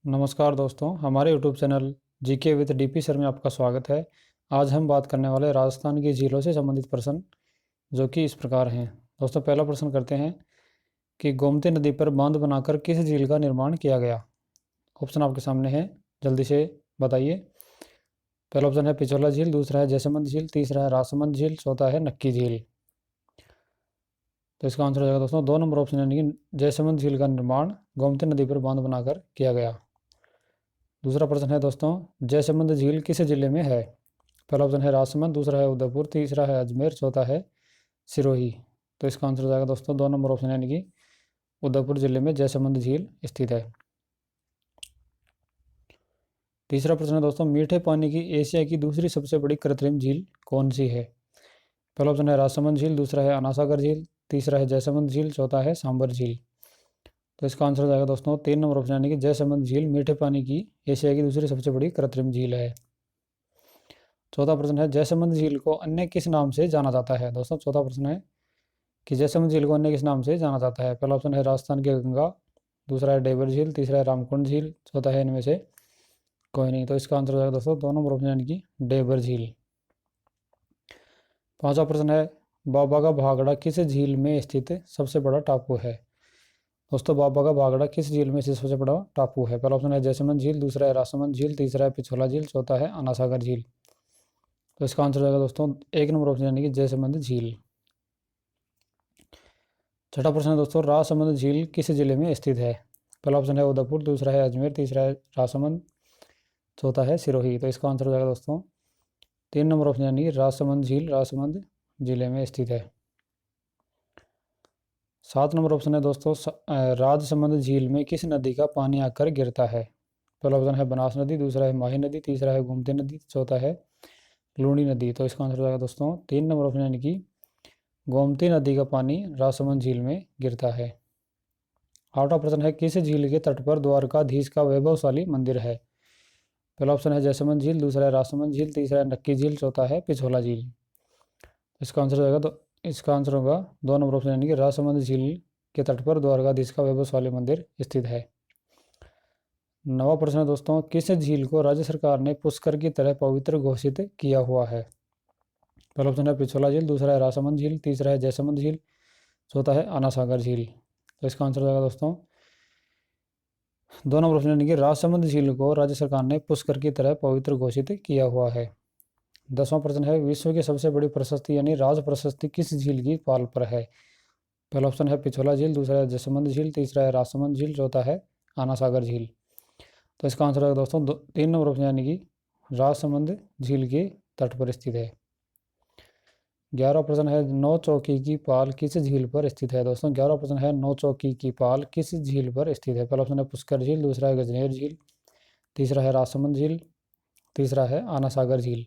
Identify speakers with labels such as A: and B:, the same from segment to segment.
A: नमस्कार दोस्तों, हमारे YouTube channel GK with DP sir में आपका स्वागत है। आज हम बात करने वाले राजस्थान की झीलों से संबंधित प्रश्न जो कि इस प्रकार हैं। दोस्तों, पहला प्रश्न करते हैं कि गोमती नदी पर बांध बनाकर किस झील का निर्माण किया गया। ऑप्शन आपके सामने है, जल्दी से बताइए। पहला ऑप्शन है पिछोला झील, दूसरा है जयसमंद झील, तीसरा है राजसमंद झील, चौथा है नक्की झील। तो इसका आंसर हो जाएगा दोस्तों 2 नंबर ऑप्शन, यानी कि जयसमंद झील का निर्माण गोमती नदी पर बांध बनाकर किया गया। दूसरा प्रश्न है दोस्तों, जयसमंद झील किस जिले में है। पहला ऑप्शन है राजसमंद, दूसरा है उदयपुर, तीसरा है अजमेर, चौथा है सिरोही। तो इसका आंसर हो जाएगा दोस्तों 2 नंबर ऑप्शन, यानी कि उदयपुर जिले में जयसमंद झील स्थित है। तीसरा प्रश्न है दोस्तों, मीठे पानी की एशिया की दूसरी सबसे बड़ी कृत्रिम झील कौन सी है। पहला ऑप्शन है राजसमंद झील, दूसरा है अनासागर झील, तीसरा है जयसमंद झील, चौथा है सांबर झील। तो इसका आंसर हो जाएगा दोस्तों 3 नंबर ऑप्शन, यानी कि जयसमंद झील मीठे पानी की एशिया की दूसरी सबसे बड़ी कृत्रिम झील है। चौथा प्रश्न है, जयसमंद झील को अन्य किस नाम से जाना जाता है। दोस्तों, चौथा प्रश्न है कि जयसमंद झील को अन्य किस नाम से जाना जाता है। पहला ऑप्शन है राजस्थान की गंगा, दूसरा है डेबर झील, तीसरा है रामकुंड झील, चौथा है इनमें से कोई नहीं। तो इसका आंसर हो जाएगा दोस्तों 2 नंबर ऑप्शन, यानी कि डेबर झील। पांचवा प्रश्न है, बाबा का भागड़ा किस झील में स्थित सबसे बड़ा टापू है। दोस्तों, बाबा का भागड़ा किस झील में स्थित सबसे बड़ा टापू है। पहला ऑप्शन है जयसमंद झील, दूसरा है राजसमंद झील, तीसरा है पिछोला झील, चौथा है अनासागर झील। तो इसका आंसर हो जाएगा दोस्तों 1 नंबर ऑप्शन, यानी कि जयसमंद झील। छठा प्रश्न है दोस्तों, राजसमंद झील किस जिले में स्थित है। पहला ऑप्शन है उदयपुर, दूसरा है अजमेर, तीसरा है राजसमंद, चौथा है सिरोही। तो इसका आंसर हो जाएगा दोस्तों 3 नंबर ऑप्शन, यानी कि राजसमंद झील राजसमंद जिले में स्थित है। 7 नंबर ऑप्शन है दोस्तों, राजसमंद झील में किस नदी का पानी आकर गिरता है। पहला ऑप्शन है बनास नदी, दूसरा है माही नदी, तीसरा है गोमती नदी, चौथा है लूणी नदी। तो इसका आंसर हो जाएगा दोस्तों 3 नंबर ऑप्शन, यानी कि गोमती नदी का पानी राजसमंद झील में गिरता है। आठवां प्रश्न है, किस झील के तट पर द्वारकाधीश का वैभवशाली मंदिर है। पहला ऑप्शन है जयसमंद झील, दूसरा है राजसमंद झील, तीसरा है नक्की झील, चौथा है पिछोला झील। इसका आंसर हो जाएगा, तो इसका आंसर होगा 2 नंबर ऑप्शन, यानी कि राजसमंद झील के तट पर द्वारकाधीश का वैभवशाली मंदिर स्थित है। नवा प्रश्न है दोस्तों, किस झील को राज्य सरकार ने पुष्कर की तरह पवित्र घोषित किया हुआ है। पहला ऑप्शन है पिछोला झील, दूसरा है राजसमंद झील, तीसरा है जयसमंद झील, चौथा है अनासागर झील। तो इसका आंसर हो जाएगा दोस्तों 2 नंबर ऑप्शन, यानी कि राजसमंद झील को राज्य सरकार ने पुष्कर की तरह पवित्र घोषित किया हुआ है। 10वां प्रश्न है, विश्व की सबसे बड़ी प्रशस्ति यानी राज प्रशस्ति किस झील की पाल पर है। पहला ऑप्शन है पिछोला झील, दूसरा है जयसमंद झील, तीसरा है राजसमंद झील, चौथा है आनासागर झील। तो इसका आंसर है दोस्तों 3 नंबर ऑप्शन, यानी कि राजसमंद झील के तट पर स्थित है। 11वां प्रश्न है, नौ चौकी की पाल किस झील पर स्थित है। दोस्तों, 11वां प्रश्न है, नौ चौकी की पाल किस झील पर स्थित है। पहला ऑप्शन है पुष्कर झील, दूसरा है गजनेर झील, तीसरा है राजसमंद झील, तीसरा है आनासागर झील।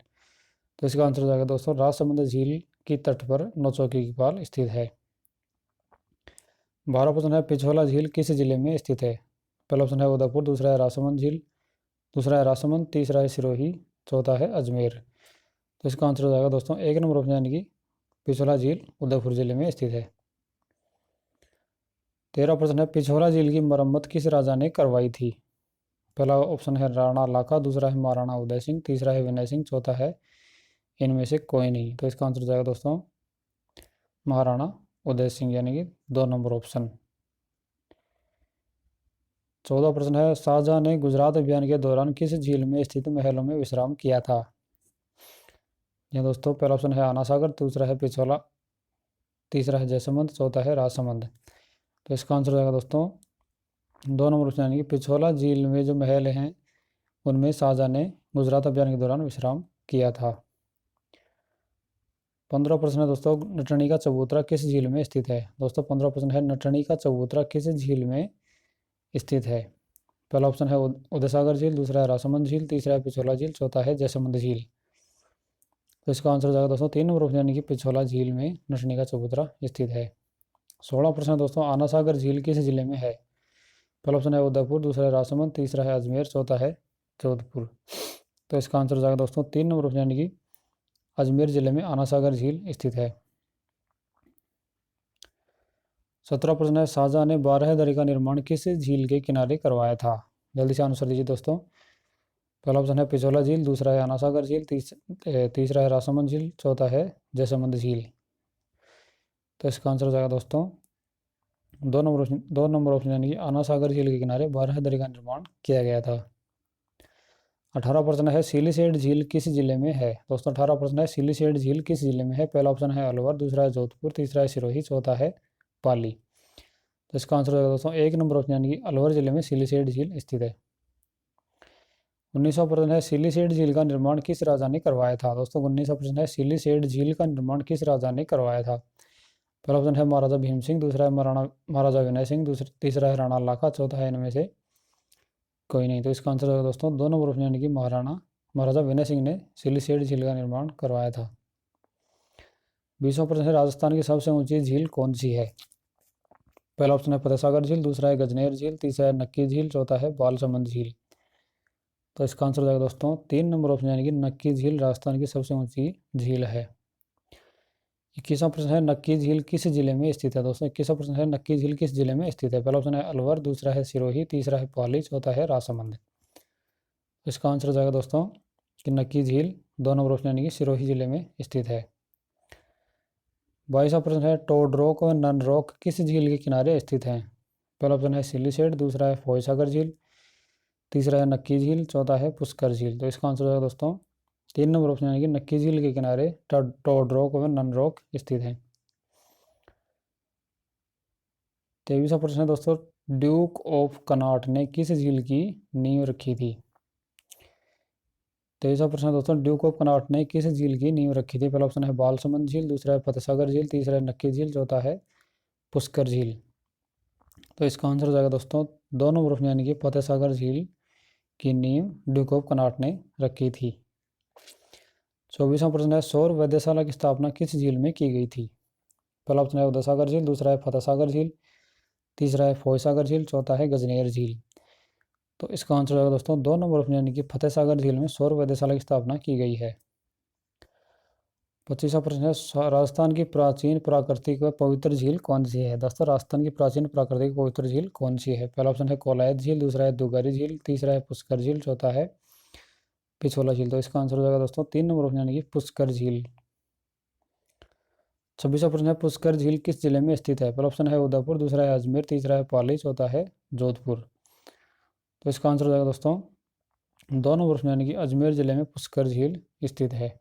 A: तो इसका आंसर हो जाएगा दोस्तों राजसमंद झील की तट पर नौ चौकी की पाल स्थित है। 12वां प्रश्न है, पिछोला झील किस जिले में स्थित है। पहला ऑप्शन है उदयपुर, दूसरा है राजसमंद झील, दूसरा है राजसमंद, तीसरा है सिरोही, चौथा है अजमेर। तो इसका आंसर हो जाएगा दोस्तों 1 नंबर ऑप्शन, यानी कि पिछोला झील उदयपुर जिले में स्थित है। 13वां प्रश्न है, पिछोला झील की मरम्मत किस राजा ने करवाई थी। पहला ऑप्शन है राणा लाखा, दूसरा है महाराणा उदय सिंह, तीसरा है विनय सिंह, चौथा है इनमें से कोई नहीं। तो इसका आंसर हो जाएगा दोस्तों महाराणा उदय सिंह, यानी कि 2 नंबर ऑप्शन। 14वां प्रश्न है, शाहजहां ने गुजरात अभियान के दौरान किस झील में स्थित महलों में विश्राम किया था। यह दोस्तों, पहला ऑप्शन है आनासागर, दूसरा है पिछोला, तीसरा है जयसमंद, चौथा है राजसमंद। तो इसका आंसर हो जाएगा दोस्तों 2 नंबर ऑप्शन, यानी कि पिछोला झील में जो महल हैं उनमें शाहजहां ने गुजरात अभियान के दौरान विश्राम किया था। 15वां प्रश्न है दोस्तों, नटनी का चबूतरा किस झील में स्थित है। दोस्तों, 15वां प्रश्न है, नटनी का चबूतरा किस झील में स्थित है। पहला ऑप्शन है उदय सागर झील, दूसरा है राजसमंद झील, तीसरा है पिछोला झील, चौथा है जयसमंद झील। तो इसका आंसर हो जाएगा दोस्तों 3 नंबर ऑप्शन, यानी कि पिछोला झील में नटनी का चबूतरा स्थित है। 16वां प्रश्न है दोस्तों, आना सागर झील किस जिले में है। पहला ऑप्शन है उदयपुर, दूसरा है राजसमंद, तीसरा है अजमेर, चौथा है जोधपुर। तो इसका आंसर हो जाएगा दोस्तों 3 नंबर ऑप्शन, यानी कि अजमेर जिले में आना सागर झील स्थित है। 17वां प्रश्न है, शाहजहां ने 12 दरी का निर्माण किस झील के किनारे करवाया था। जल्दी से आंसर दीजिए दोस्तों। पहला ऑप्शन है पिछोला झील, दूसरा है आना सागर झील, तीसरा है राजसमंद झील, चौथा है जयसमंद झील। तो इसका आंसर हो जाएगा दोस्तों 2 नंबर ऑप्शन यानी कि आना सागर झील के किनारे बाराहदरी का निर्माण किया गया था। 18 प्रश्न है सिलीसेट झील किस जिले में है। दोस्तों 18 प्रश्न है सिलीसेट झील किस जिले में है। पहला ऑप्शन है अलवर, दूसरा है जोधपुर, तीसरा है सिरोही, चौथा है पाली। तो इसका आंसर होगा दोस्तों 1 नंबर ऑप्शन यानी कि अलवर जिले में सिलीसेट झील स्थित है। 19वां प्रश्न है सिलीसेट झील का निर्माण किस राजा ने करवाया था। दोस्तों 19वां प्रश्न है सिलीसेट झील का निर्माण किस राजा ने करवाया था। पहला ऑप्शन है महाराजा भीम सिंह, दूसरा है महाराजा विनय सिंह, तीसरा है राणा लाखा, चौथा है इनमें से कोई नहीं। तो इसका आंसर होगा दोस्तों 2 नंबर ऑप्शन यानी कि महाराजा विनय सिंह ने सिलीसेट झील का निर्माण करवाया था। 20वां प्रश्न है राजस्थान की सबसे ऊंची झील कौन सी है। पहला ऑप्शन है फतेहसागर झील, दूसरा है गजनेर झील, तीसरा है नक्की झील, चौथा है बालसमंद झील। तो इसका आंसर हो जाएगा दोस्तों 3 नंबर ऑप्शन यानी कि नक्की झील राजस्थान की सबसे ऊंची झील है। 21वां प्रश्न है नक्की झील किस जिले में स्थित है। दोस्तों 21वां प्रश्न है नक्की झील किस जिले में स्थित है। पहला ऑप्शन है अलवर, दूसरा है सिरोही, तीसरा है पाली, चौथा है राजसमंद। इसका आंसर हो जाएगा दोस्तों कि नक्की झील 2 नंबर ऑप्शन यानी कि सिरोही जिले में स्थित है। 22वां प्रश्न है टोडरोक और ननरोक किस झील के किनारे स्थित हैं। पहला ऑप्शन है सिलीसेट, दूसरा है फोयसागर झील, तीसरा है नक्की झील, चौथा है पुष्कर झील। तो इसका आंसर हो जाएगा दोस्तों 3 नंबर ऑप्शन यानी कि नक्की झील के किनारे टोडरोक और ननरोक स्थित हैं। 23वां प्रश्न है दोस्तों ड्यूक ऑफ कनॉट ने किस झील की नींव रखी थी। 23वां प्रश्न है दोस्तों ड्यूक ऑफ कनॉट ने किस झील की नींव रखी थी। पहला ऑप्शन है बालसमंद झील, दूसरा है फतेहसागर झील, तीसरा है नक्की झील, चौथा है पुष्कर झील। तो इसका आंसर हो जाएगा दोस्तों 2 नंबर ऑप्शन यानी कि फतेहसागर झील की नींव ड्यूक ऑफ कनॉट ने रखी थी। 24वां प्रश्न है सौर वेधशाला की स्थापना किस झील में की गई थी। पहला ऑप्शन है उदयसागर झील, दूसरा है फतेहसागर झील, तीसरा है फोयसागर झील, चौथा है गजनेर झील। तो इसका आंसर होगा दोस्तों 2 नंबर ऑप्शन यानी कि फतेहसागर झील में सौर वेधशाला की स्थापना की गई है। 25वां प्रश्न है राजस्थान की प्राचीन प्राकृतिक व पवित्र झील कौन सी है। दोस्तों राजस्थान की प्राचीन प्राकृतिक पवित्र झील कौन सी है। पहला ऑप्शन है कोलायत झील, दूसरा है दुगारी झील, तीसरा है पुष्कर झील, चौथा है पिछोला झील। तो इसका आंसर हो जाएगा दोस्तों 3 नंबर ऑप्शन यानी कि पुष्कर झील। 26वां प्रश्न है पुष्कर झील किस जिले में स्थित है। पहला ऑप्शन है उदयपुर, दूसरा है अजमेर, तीसरा है पाली, चौथा है जोधपुर। तो इसका आंसर हो जाएगा दोस्तों 2 नंबर ऑप्शन यानी कि अजमेर जिले में पुष्कर झील स्थित है।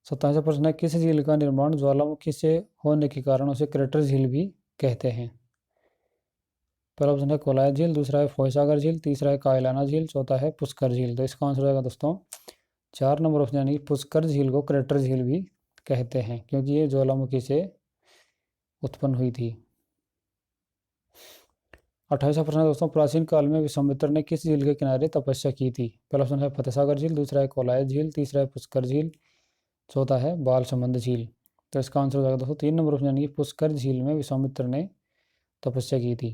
A: 27वां प्रश्न है किस झील का निर्माण ज्वालामुखी से होने के कारण उसे क्रेटर झील भी कहते हैं। पहला ऑप्शन है कोलायत झील, दूसरा है फोयसागर झील, तीसरा है कायलाना झील, चौथा है पुष्कर झील। तो इसका आंसर हो जाएगा दोस्तों 4 नंबर ऑप्शन यानी कि पुष्कर झील को क्रेटर झील भी कहते हैं क्योंकि ये ज्वालामुखी से उत्पन्न हुई थी। 28वां प्रश्न है दोस्तों प्राचीन काल में विश्वामित्र ने किस झील के किनारे तपस्या की थी। पहला ऑप्शन है फतेहसागर झील, दूसरा है कोलायत झील, तीसरा है पुष्कर झील, चौथा है बालसमंद झील। तो इसका आंसर हो जाएगा दोस्तों 3 नंबर ऑप्शन यानी कि पुष्कर झील में विश्वामित्र ने तपस्या की थी।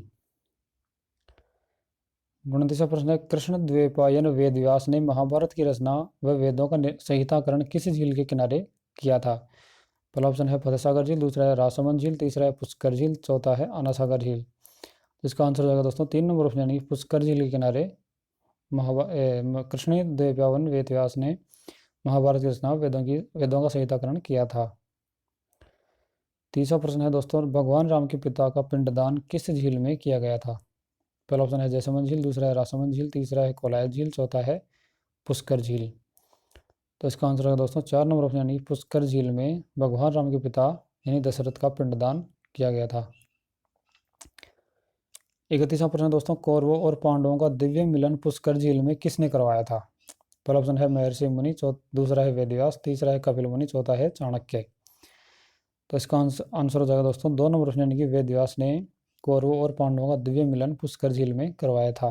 A: 29वां प्रश्न है कृष्ण द्वैपायन वेद व्यास ने महाभारत की रचना व वेदों का संहिताकरण किस झील के किनारे किया था। पहला ऑप्शन है फतेहसागर झील, दूसरा है राजसमंद झील, तीसरा है पुष्कर झील, चौथा है आनासागर झील। इसका आंसर हो जाएगा दोस्तों 3 नंबर ऑप्शन यानी कि पुष्कर झील के किनारे कृष्ण द्वैपायन वेद व्यास ने महाभारत की रचना वेदों का संहिताकरण किया था। 30वां प्रश्न है दोस्तों भगवान राम के पिता का पिंडदान किस झील में किया गया था। पहला ऑप्शन है जयसमंद झील, दूसरा है राजसमंद झील, तीसरा है कोलायत झील, चौथा है पुष्कर झील। तो इसका आंसर है दोस्तों 4 नंबर ऑप्शन यानी पुष्कर झील में भगवान राम के पिता यानी दशरथ का पिंडदान किया गया था। 31वां प्रश्न दोस्तों कौरवों और पांडवों का दिव्य मिलन पुष्कर झील में किसने करवाया था। पहला ऑप्शन है महर्षि मुनि, दूसरा है वेदव्यास, तीसरा है कपिल मुनि, चौथा है चाणक्य। तो इसका आंसर हो जाएगा दोस्तों 2 नंबर ऑप्शन यानी कि वेदव्यास ने कौरवों और पांडवों का दिव्य मिलन पुष्कर झील में करवाया था।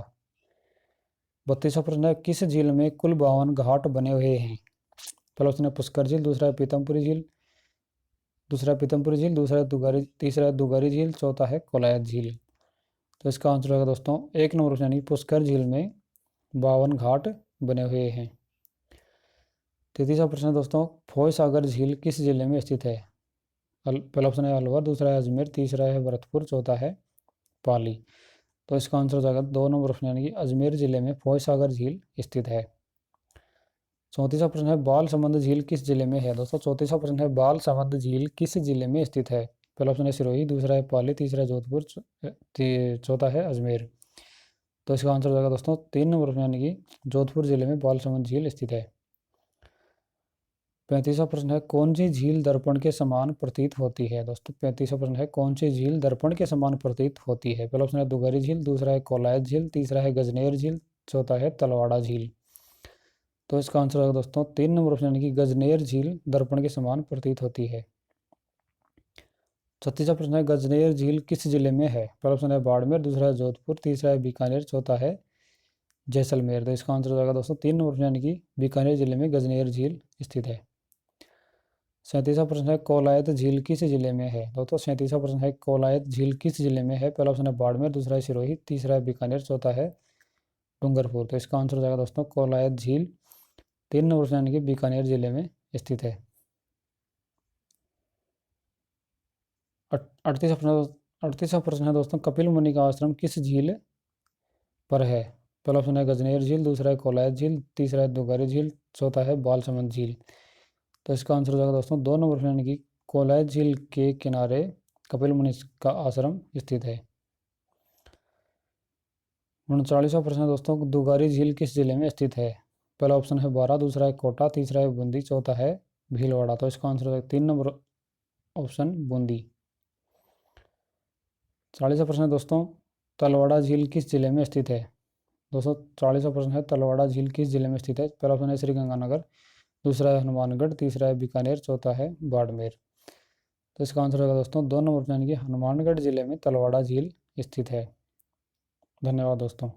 A: 32वां प्रश्न है किस झील में कुल 52 घाट बने हुए हैं। पहला ऑप्शन है पुष्कर झील, दूसरा है पीतमपुरी झील, तीसरा है दुगारी झील, चौथा है कोलायत झील। तो इसका आंसर होगा दोस्तों 1 नंबर यानी पुष्कर झील में 52 घाट बने हुए हैं। 33वां प्रश्न है दोस्तों फोयसागर झील किस जिले में स्थित है। पहला ऑप्शन है अलवर, दूसरा है अजमेर, तीसरा है भरतपुर, चौथा है पाली। तो इसका आंसर हो जाएगा 2 नंबर ऑप्शन यानी कि अजमेर जिले में फौज सागर झील स्थित है। 34वां प्रश्न है बाल समंद झील किस जिले में है। दोस्तों 34वां प्रश्न है बाल समंद झील किस जिले में स्थित है। पहला ऑप्शन है सिरोही, दूसरा है पाली, तीसरा है जोधपुर, चौथा है अजमेर। तो इसका आंसर हो जाएगा दोस्तों 3 नंबर ऑप्शन यानी कि जोधपुर जिले में बाल समंद झील स्थित है। 35वां प्रश्न है कौन सी झील दर्पण के समान प्रतीत होती है। दोस्तों 35वां प्रश्न है कौन सी झील दर्पण के समान प्रतीत होती है। पहला ऑप्शन है दुगारी झील, दूसरा है कोलायत झील, तीसरा है गजनेर झील, चौथा है तलवाड़ा झील। तो इसका आंसर होगा दोस्तों 3 नंबर ऑप्शन यानी कि गजनेर झील दर्पण के समान प्रतीत होती है। 36वां प्रश्न है गजनेर झील किस जिले में है। पहला ऑप्शन है बाड़मेर, दूसरा है जोधपुर, तीसरा है बीकानेर, चौथा है जैसलमेर। तो इसका आंसर हो जाएगा दोस्तों 3 नंबर ऑप्शन यानी कि बीकानेर जिले में गजनेर झील स्थित है। 37वां प्रश्न है कोलायत झील किस जिले में है। दोस्तों 37वां प्रश्न है कोलायत झील किस जिले में है। पहला ऑप्शन है बाड़मेर, दूसरा है सिरोही, तीसरा है बीकानेर, चौथा है डूंगरपुर। तो इसका आंसर हो जाएगा दोस्तों कोलायत झील 3 नंबर ऑप्शन यानी कि बीकानेर जिले में स्थित है। 38वां प्रश्न है दोस्तों कपिल मुनि का आश्रम किस झील पर है। पहला ऑप्शन है गजनेर झील, दूसरा है कोलायत झील, तीसरा है दुगारी झील, चौथा है बालसमंद झील। तो इसका आंसर हो जाएगा दोस्तों 2 नंबर ऑप्शन यानी कि कोलायत झील के किनारे कपिल मुनि का आश्रम स्थित है। 39वां प्रश्न है दोस्तों दुगारी झील किस जिले में स्थित है। पहला ऑप्शन है बारा, दूसरा है कोटा, तीसरा है बूंदी, चौथा है भीलवाड़ा। तो इसका आंसर हो जाएगा 3 नंबर ऑप्शन बूंदी। 40वां प्रश्न है दोस्तों तलवाड़ा झील किस जिले में स्थित है। दोस्तों 40वां प्रश्न है तलवाड़ा झील किस जिले में स्थित है। पहला ऑप्शन है श्रीगंगानगर, दूसरा है हनुमानगढ़, तीसरा है बीकानेर, चौथा है बाड़मेर। तो इसका आंसर होगा दोस्तों 2 नंबर यानी कि हनुमानगढ़ जिले में तलवाड़ा झील स्थित है। धन्यवाद दोस्तों।